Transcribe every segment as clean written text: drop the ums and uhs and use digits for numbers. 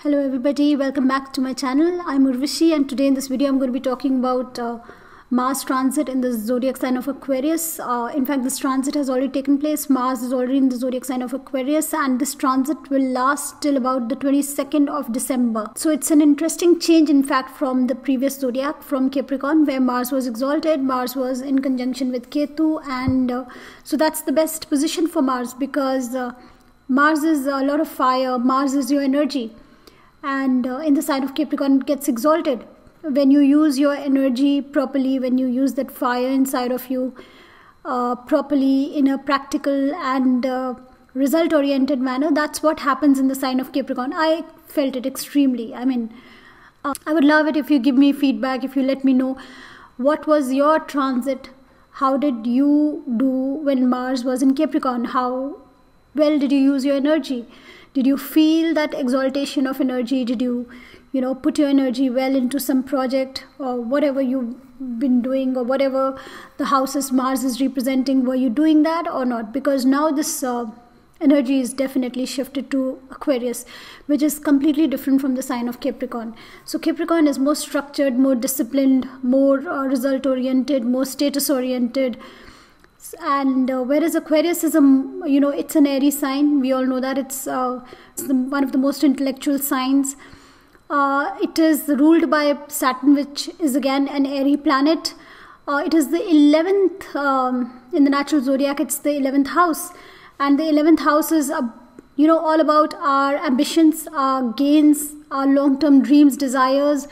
Hello everybody, welcome back to my channel. I'm Urvashi and today in this video I'm going to be talking about Mars transit in the zodiac sign of Aquarius. In fact, this transit has already taken place. Mars is already in the zodiac sign of Aquarius and this transit will last till about the 22nd of December. So it's an interesting change in fact from the previous zodiac, from Capricorn, where Mars was exalted. Mars was in conjunction with Ketu, and so that's the best position for Mars because Mars is a lot of fire. Mars is your energy. And in the sign of Capricorn, it gets exalted. When you use your energy properly, when you use that fire inside of you properly in a practical and result-oriented manner, that's what happens in the sign of Capricorn. I felt it extremely. I would love it if you give me feedback, if you let me know what was your transit, how did you do when Mars was in Capricorn, how well did you use your energy? Did you feel that exaltation of energy? Did you put your energy well into some project or whatever you've been doing, or whatever the houses Mars is representing? Were you doing that or not? Because now this energy is definitely shifted to Aquarius, which is completely different from the sign of Capricorn. So Capricorn is more structured, more disciplined, more result-oriented, more status-oriented. And whereas Aquarius is it's an airy sign. We all know that it's one of the most intellectual signs. It is ruled by Saturn, which is again an airy planet. It is the 11th in the natural zodiac. It's the 11th house, and the 11th house is all about our ambitions, our gains, our long-term dreams, desires,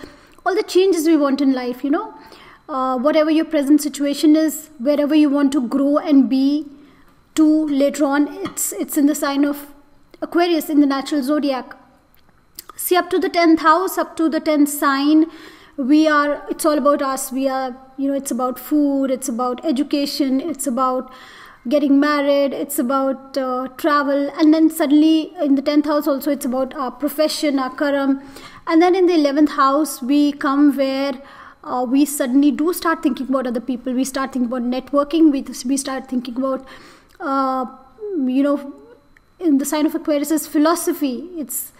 all the changes we want in life. Whatever your present situation is, wherever you want to grow and be to later on, it's in the sign of Aquarius in the natural zodiac. See, up to the 10th house, up to the 10th sign, it's all about us. It's about food, it's about education, it's about getting married, it's about travel, and then suddenly in the 10th house also it's about our profession, our karam. And then in the 11th house we come where we suddenly do start thinking about other people. We start thinking about networking. We start thinking about, in the sign of Aquarius is philosophy. It's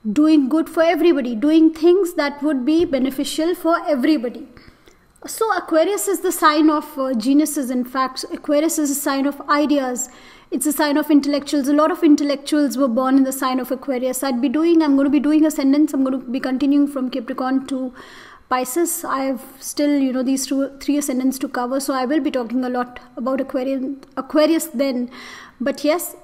doing good for everybody, doing things that would be beneficial for everybody. So Aquarius is the sign of geniuses. In fact, Aquarius is a sign of ideas. It's a sign of intellectuals. A lot of intellectuals were born in the sign of Aquarius. I'm going to be doing ascendants. I'm going to be continuing from Capricorn to Pisces. I have still, these three ascendants to cover, so I will be talking a lot about Aquarius then. But yes,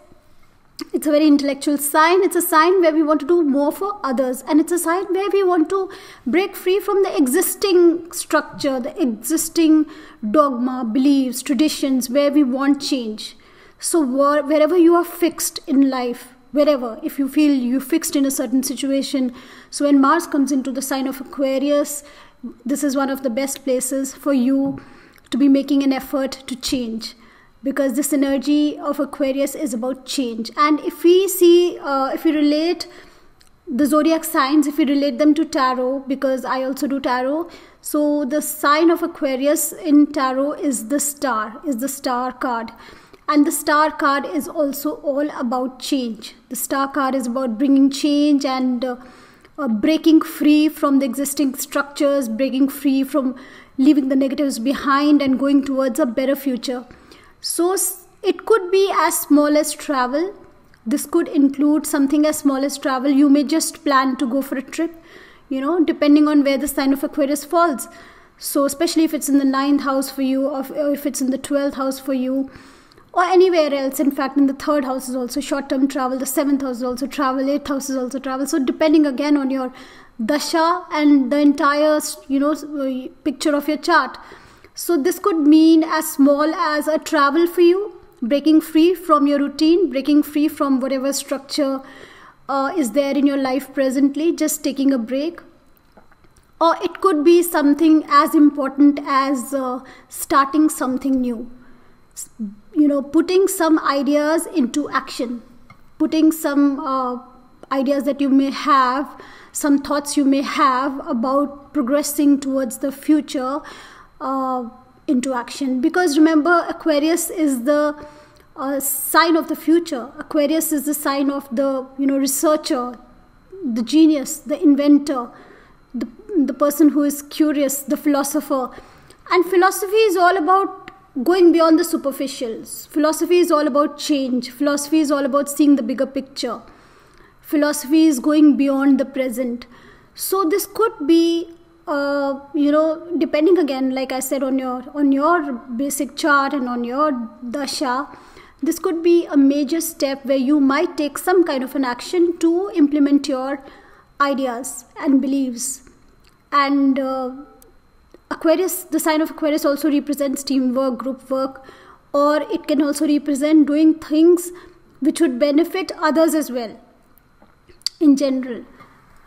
it's a very intellectual sign. It's a sign where we want to do more for others, and it's a sign where we want to break free from the existing structure, the existing dogma, beliefs, traditions, where we want change. So wherever you are fixed in life, if you feel you fixed in a certain situation, so when Mars comes into the sign of Aquarius, this is one of the best places for you to be making an effort to change, because this energy of Aquarius is about change. And if we see, if we relate the zodiac signs, if we relate them to tarot, because I also do tarot, so the sign of Aquarius in tarot is the star card. And the star card is also all about change. The star card is about bringing change and breaking free from the existing structures, breaking free from leaving the negatives behind and going towards a better future. So it could be as small as travel. This could include something as small as travel. You may just plan to go for a trip, depending on where the sign of Aquarius falls. So especially if it's in the 9th house for you, or if it's in the 12th house for you, or anywhere else. In fact, in the 3rd house is also short-term travel, the 7th house is also travel, 8th house is also travel. So depending again on your dasha and the entire picture of your chart. So this could mean as small as a travel for you, breaking free from your routine, breaking free from whatever structure is there in your life presently, just taking a break. Or it could be something as important as starting something new. Putting some ideas into action, putting some ideas that you may have, some thoughts you may have about progressing towards the future into action. Because remember, Aquarius is the sign of the future. Aquarius is the sign of the researcher, the genius, the inventor, the person who is curious, the philosopher. And philosophy is all about going beyond the superficial. Philosophy is all about change. Philosophy is all about seeing the bigger picture. Philosophy is going beyond the present. So this could be, depending again, like I said, on your basic chart and on your dasha, this could be a major step where you might take some kind of an action to implement your ideas and beliefs. And Aquarius, the sign of Aquarius also represents teamwork, group work, or it can also represent doing things which would benefit others as well in general.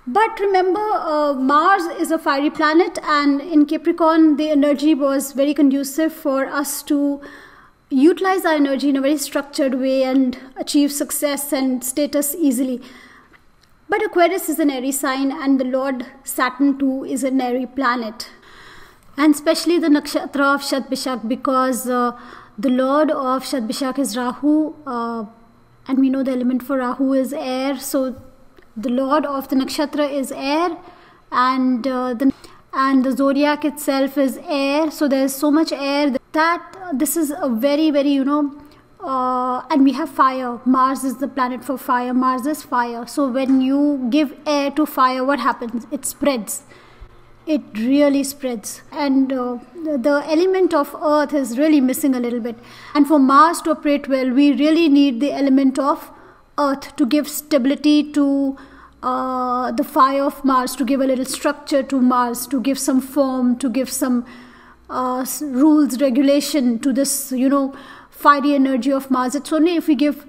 But remember, Mars is a fiery planet, and in Capricorn the energy was very conducive for us to utilize our energy in a very structured way and achieve success and status easily. But Aquarius is an airy sign, and the Lord Saturn too is an airy planet. And especially the nakshatra of Shad-Bishak, because the Lord of Shad-Bishak is Rahu, and we know the element for Rahu is air. So the Lord of the nakshatra is air, and the zodiac itself is air. So there is so much air that this is a very, very, and we have fire. Mars is the planet for fire. Mars is fire. So when you give air to fire, what happens? It spreads. It really spreads. And the element of earth is really missing a little bit. And for Mars to operate well, we really need the element of earth to give stability to the fire of Mars, to give a little structure to Mars, to give some form, to give some rules, regulation to this, fiery energy of Mars. It's only if we give,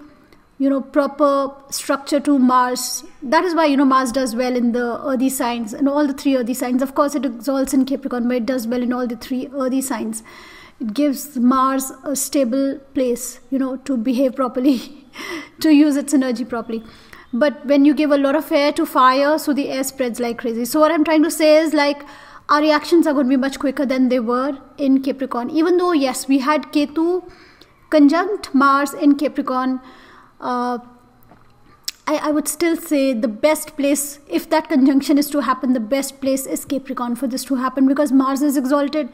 proper structure to Mars. That is why, Mars does well in the earthy signs, in all the three earthy signs. Of course, it exalts in Capricorn, but it does well in all the three earthy signs. It gives Mars a stable place, to behave properly, to use its energy properly. But when you give a lot of air to fire, so the air spreads like crazy. So what I'm trying to say is, like, our reactions are going to be much quicker than they were in Capricorn. Even though, yes, we had Ketu conjunct Mars in Capricorn, I would still say the best place, if that conjunction is to happen, the best place is Capricorn for this to happen, because Mars is exalted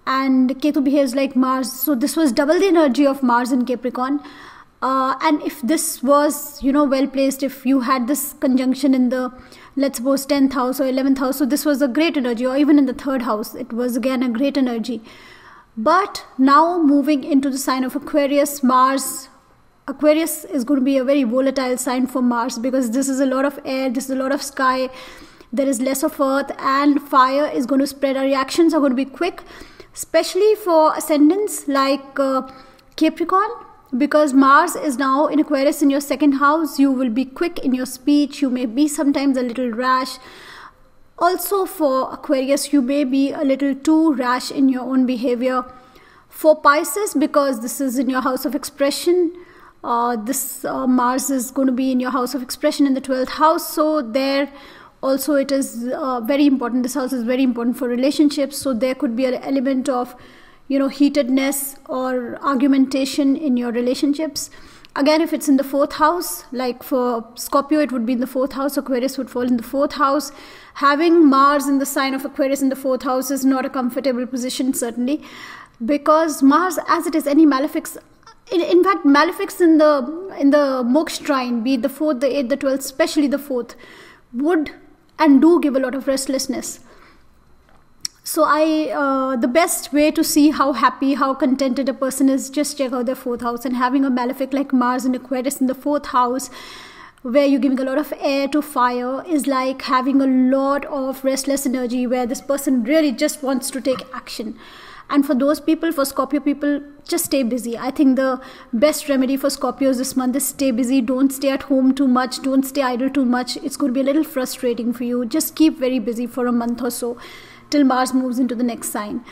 and Ketu behaves like Mars. So this was double the energy of Mars in Capricorn. And if this was, well placed, if you had this conjunction in the, let's suppose, 10th house or 11th house, so this was a great energy, or even in the 3rd house, it was again a great energy. But now moving into the sign of Aquarius, Aquarius is going to be a very volatile sign for Mars, because this is a lot of air, this is a lot of sky, there is less of earth, and fire is going to spread. Our reactions are going to be quick, especially for ascendants like Capricorn, because Mars is now in Aquarius in your 2nd house. You will be quick in your speech, you may be sometimes a little rash. Also for Aquarius, you may be a little too rash in your own behavior. For Pisces, because this is in your house of expression, Mars is going to be in your house of expression in the 12th house. So there also it is very important. This house is very important for relationships. So there could be an element of, heatedness or argumentation in your relationships. Again, if it's in the 4th house, like for Scorpio, it would be in the 4th house. Aquarius would fall in the 4th house. Having Mars in the sign of Aquarius in the 4th house is not a comfortable position, certainly, because Mars, as it is any malefics, in fact, malefics in the moksha trine, be it the 4th, the 8th, the 12th, especially the 4th, would and do give a lot of restlessness. So the best way to see how happy, how contented a person is, just check out their 4th house. And having a malefic like Mars in Aquarius in the 4th house, where you're giving a lot of air to fire, is like having a lot of restless energy, where this person really just wants to take action. And for those people, for Scorpio people, just stay busy. I think the best remedy for Scorpios this month is stay busy. Don't stay at home too much. Don't stay idle too much. It's going to be a little frustrating for you. Just keep very busy for a month or so, till Mars moves into the next sign.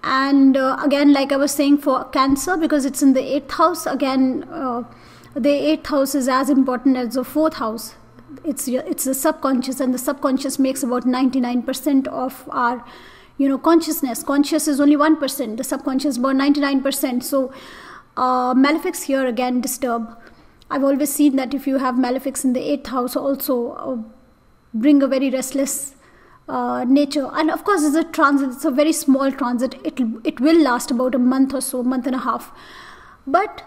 And again, like I was saying, for Cancer, because it's in the 8th house, again, the 8th house is as important as the 4th house. It's the subconscious, and the subconscious makes about 99% of our consciousness. Conscious is only 1%, the subconscious about 99%. So malefics here again disturb. I've always seen that if you have malefics in the 8th house also, bring a very restless nature. And of course, it's a transit, it's a very small transit. It will last about a month or so, month and a half. But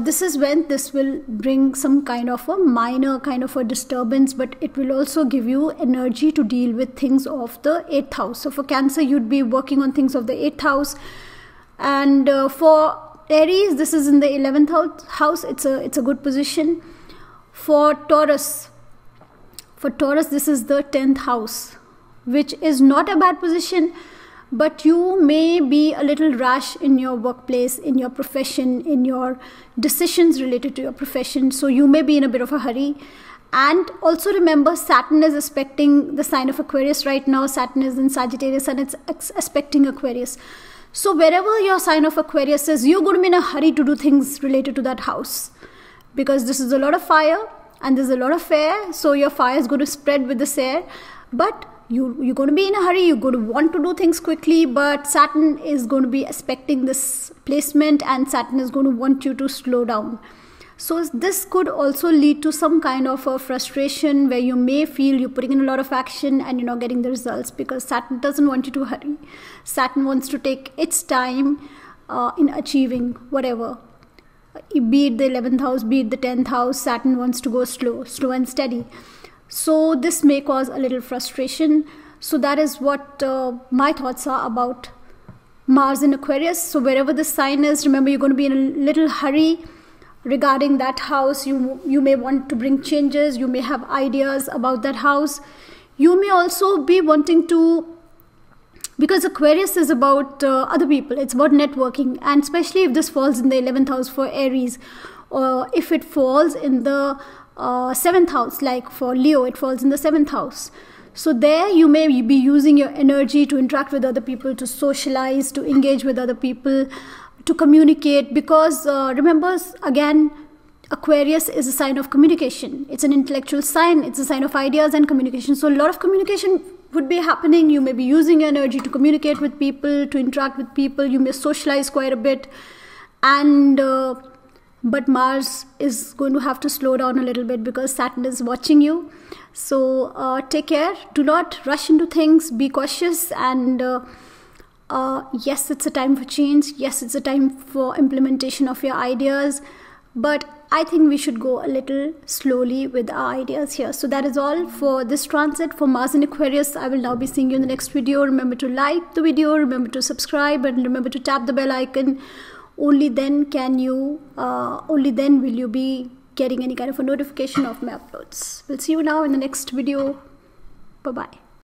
this is when this will bring some kind of a minor kind of a disturbance, but it will also give you energy to deal with things of the 8th house. So for Cancer, you'd be working on things of the 8th house. And for Aries, this is in the 11th house. It's a good position. For Taurus, this is the 10th house, which is not a bad position, but you may be a little rash in your workplace, in your profession, in your decisions related to your profession. So you may be in a bit of a hurry. And also remember, Saturn is aspecting the sign of Aquarius right now. Saturn is in Sagittarius and it's aspecting Aquarius. So wherever your sign of Aquarius is, you're going to be in a hurry to do things related to that house, because this is a lot of fire and there's a lot of air. So your fire is going to spread with this air. But you're going to be in a hurry, you're going to want to do things quickly, but Saturn is going to be aspecting this placement and Saturn is going to want you to slow down. So this could also lead to some kind of a frustration where you may feel you're putting in a lot of action and you're not getting the results, because Saturn doesn't want you to hurry. Saturn wants to take its time in achieving whatever. Be it the 11th house, be it the 10th house, Saturn wants to go slow and steady. So this may cause a little frustration. So that is what my thoughts are about Mars in Aquarius. So wherever the sign is, remember, you're going to be in a little hurry regarding that house. You may want to bring changes. You may have ideas about that house. You may also be wanting to, because Aquarius is about other people. It's about networking. And especially if this falls in the 11th house for Aries, or if it falls in the 7th house, like for Leo, it falls in the 7th house. So there you may be using your energy to interact with other people, to socialize, to engage with other people, to communicate, because remember, again, Aquarius is a sign of communication. It's an intellectual sign. It's a sign of ideas and communication. So a lot of communication would be happening. You may be using your energy to communicate with people, to interact with people. You may socialize quite a bit. And but Mars is going to have to slow down a little bit because Saturn is watching you. So take care. Do not rush into things. Be cautious. And yes, it's a time for change. Yes, it's a time for implementation of your ideas. But I think we should go a little slowly with our ideas here. So that is all for this transit for Mars in Aquarius. I will now be seeing you in the next video. Remember to like the video. Remember to subscribe. And remember to tap the bell icon. Only then will you be getting any kind of a notification of my uploads. We'll see you now in the next video. Bye-bye.